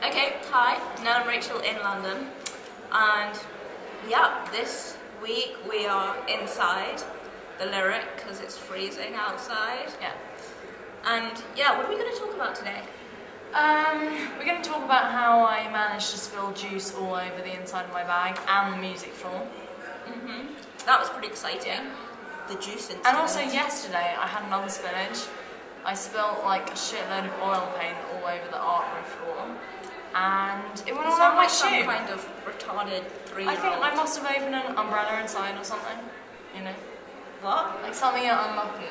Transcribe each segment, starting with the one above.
Okay, hi, now I'm Rachel in London, and yeah, this week we are inside the Lyric because it's freezing outside. Yeah. And yeah, what are we going to talk about today? We're going to talk about how I managed to spill juice all over the inside of my bag and the music floor. That was pretty exciting. Yeah. The juice incident. And also yesterday I had another spillage. I spilled like a shitload of oil paint all over the art room floor. And it went all over my shoe. Some kind of retarded 3-year-old. I think I must have opened an umbrella inside or something. You know? What? Like something unlucky.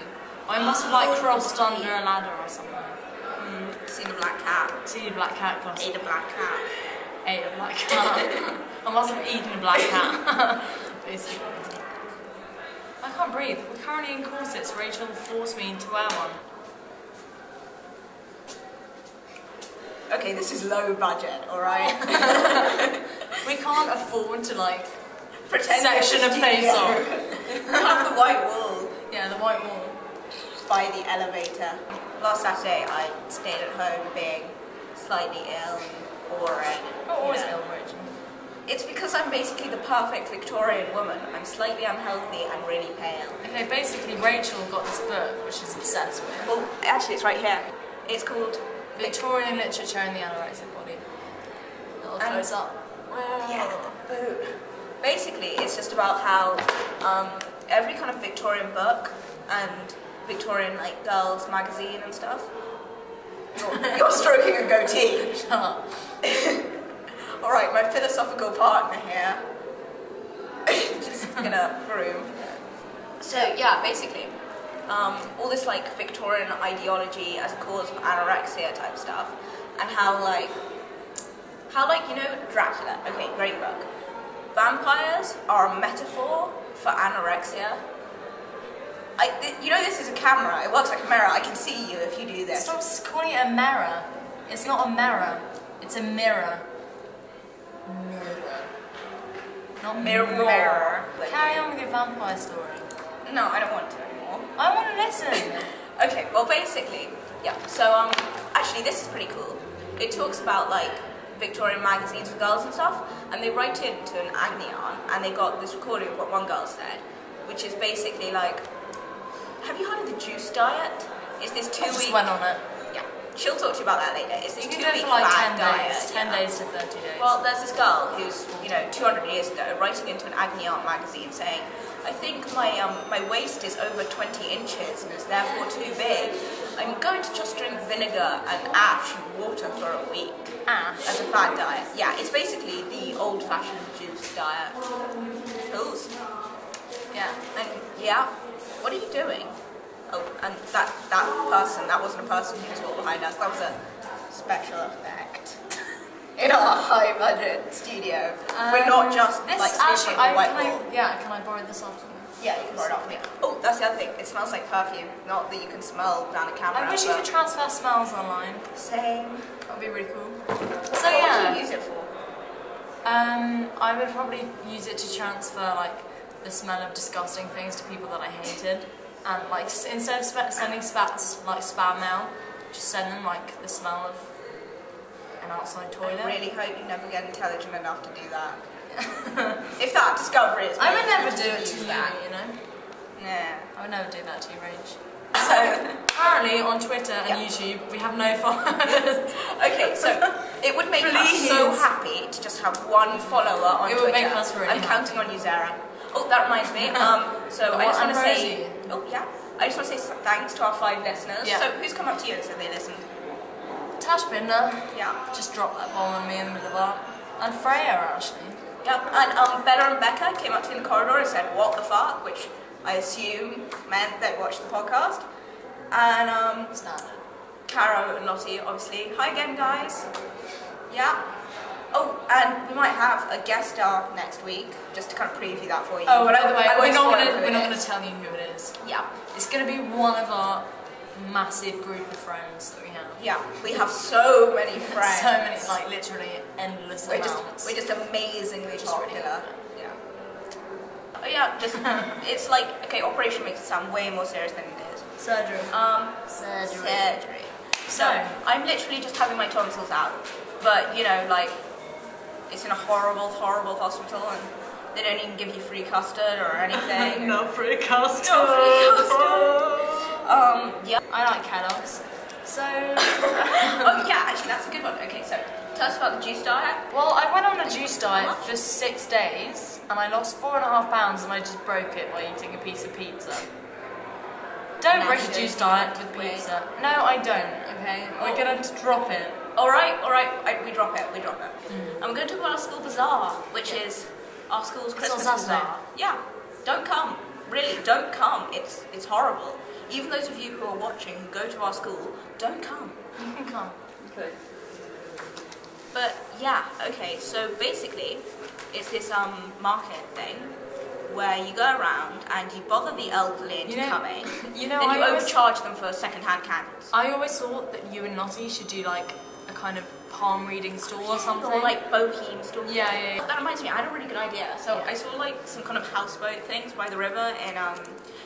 I must have like crossed under a ladder or something. Seen a black cat. Seen a black cat cross. Ate a black cat. Ate a black cat. I must have eaten a black cat. Basically. I can't breathe. We're currently in Corsets. Rachel forced me to wear one. Okay, this is low budget, alright? We can't afford to like pretend section a place on. Have the white wall. Yeah, the white wall. By the elevator. Last Saturday I stayed at home being slightly ill and boring. Not always ill, Rachel. It's because I'm basically the perfect Victorian woman. I'm slightly unhealthy and really pale. Okay, basically Rachel got this book which she's obsessed with. Well, actually it's right here. It's called Victorian Literature in the Anorexic Body. Little close up. Yeah. Basically, it's just about how every kind of Victorian book and Victorian like girls magazine and stuff. You're stroking a goatee. Shut up. All right, my philosophical partner here. Just gonna broom. So yeah, basically. All this like Victorian ideology as a cause of anorexia type stuff, and how like you know Dracula. Okay, great book. Vampires are a metaphor for anorexia. You know this is a camera. It works like a mirror. I can see you if you do this. Stop calling it a mirror. It's not a mirror. It's a mirror. Mirror. Not mirror. Carry on with your vampire story. No, I don't want to. I want to listen. Okay, well basically, yeah, so actually this is pretty cool. It talks about like Victorian magazines for girls and stuff, and they write into an agony aunt, and they got this recording of what one girl said, which is basically like, have you heard of the juice diet? It's this 2 week... I just went on it. Yeah, she'll talk to you about that later. It's this 2 week for like fad 10 diet. days, 10 days to 30 days. Well, there's this girl who's, 200 years ago, writing into an agony aunt magazine saying, I think my waist is over 20 inches and is therefore too big. I'm going to just drink vinegar and ash and water for a week. Ash? As a fad diet. Yeah, it's basically the old-fashioned juice diet. Oops. Yeah, and yeah, what are you doing? Oh, and that person, that wasn't a person who was all behind us, that was a special effect. In our high-budget studio. We're not just like switching the white wall. Can I borrow this off you? Yeah, you can borrow it off me. Oh, that's the other thing. It smells like perfume. Not that you can smell down a camera. I wish you could transfer smells online. Same. That would be really cool. So yeah. What do you use it for? I would probably use it to transfer like the smell of disgusting things to people that I hated, and like instead of sending spam mail, just send them like the smell of an outside toilet. I really hope you never get intelligent enough to do that. If that discovery is I would never do it to you, you know? Nah. I would never do that to you, Rach. So, apparently on Twitter and YouTube, we have no followers. Okay, so it would make us so happy to just have one follower on Twitter. It would make us really I'm counting on you, Zara. Oh, that reminds me. So I just want to say... Oh, yeah. I just want to say thanks to our 5 listeners. Yeah. So who's come up to you and said they listened? Tash Binder. Yeah. Just dropped that bomb on me in the middle of that. And Freya, actually. Yeah, and Bella and Becca came up to me in the corridor and said, what the fuck? Which I assume meant they watched the podcast. And, Standard. Caro and Lottie, obviously. Hi again, guys. Yeah. Oh, and we might have a guest star next week, just to kind of preview that for you. Oh, by the way, we're not going to tell you who it is. Yeah. It's going to be one of our massive group of friends that we have. Yeah, we have so many friends. So many, like literally endless amounts. We're just amazingly popular. Really yeah. Oh yeah, just it's like okay, operation makes it sound way more serious than it is. Surgery. Surgery. So, I'm literally just having my tonsils out. But, you know, like, it's in a horrible, horrible hospital and they don't even give you free custard or anything. Not free custard. Not free custard. Yeah. I like Kellogg's. So... oh yeah, actually that's a good one. Okay, so tell us about the juice diet. Well, I went on a juice diet for 6 days and I lost 4.5 pounds and I just broke it by eating a piece of pizza. Don't break a juice diet with pizza. No, I don't, okay? We're gonna drop it. Alright, we drop it. And we're going to talk about our school bazaar, which is our school's Christmas bazaar. Yeah, don't come. Really, don't come. It's horrible. Even those of you who are watching who go to our school, don't come. You can come. Okay. But yeah, okay, so basically it's this market thing where you go around and you bother the elderly into coming. You know, then you overcharge them for second-hand candles. I always thought that you and Lottie should do like a kind of palm reading stall or something. Or like boheme stall. Yeah. That reminds me, I had a really good idea. So I saw like some kind of houseboat things by the river in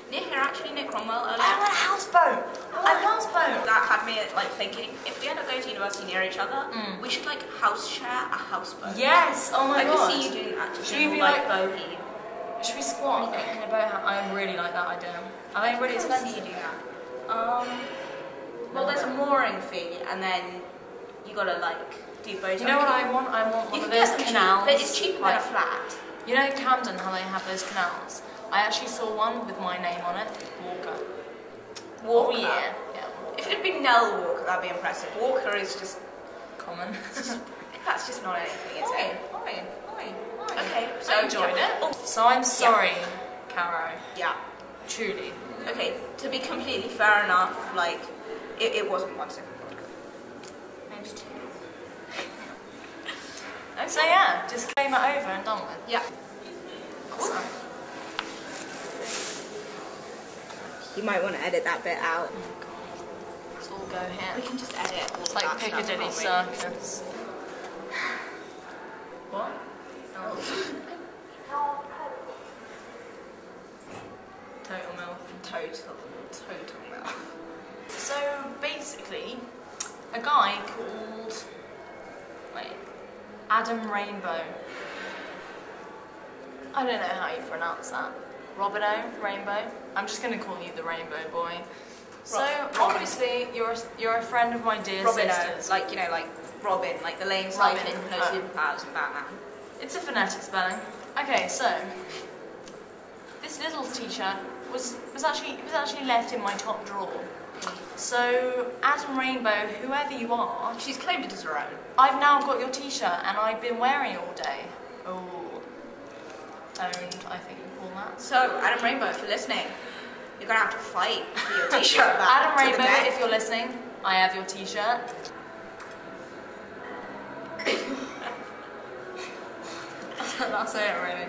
near here actually, near Cromwell earlier. I want a houseboat! I want a houseboat! That had me like thinking, if we end up going to university near each other, we should like house share a houseboat. Yes! Oh my god! I could see you doing that. Should we be like boheme? Should we squat in a boathouse? I really like that idea. I think really expensive. I see you do that. Well, there's a mooring fee, and then you gotta like do boats. You know what I want? I want one of those canals. But it's cheaper than a flat. You know Camden, how they have those canals? I actually saw one with my name on it. Walker. Walker? Oh, yeah. If it had been Nell Walker, that'd be impressive. Walker is just common. That's just not anything, is it? Fine. Okay, so I enjoyed it. Oh, so I'm sorry, Caro. Yeah. Truly. Okay, to be completely fair enough, like, it wasn't one sip of vodka. Maybe two. Okay. So yeah, just came it over and done with. Yeah. Cool. You might want to edit that bit out. Oh god. Let's all go here. We can just edit all It's of like that Piccadilly stuff, Circus. What? Oh. Total milk. Total milk. So basically, a guy called Adam Rainbow. I don't know how you pronounce that. Robino Rainbow. I'm just going to call you the Rainbow Boy. So obviously you're a friend of my dear sister's. Like, you know, like Robin, like the lame sidekick with no superpowers in Batman. It's a phonetic spelling. Okay, so this little t-shirt was actually left in my top drawer. So Adam Rainbow, whoever you are, she's claimed it as her own. I've now got your t-shirt and I've been wearing it all day. Oh, owned, I think you call that. So Adam Rainbow, if you're listening, you're gonna have to fight for your t-shirt back. Adam Rainbow, if you're listening, I have your t-shirt. That's it, really.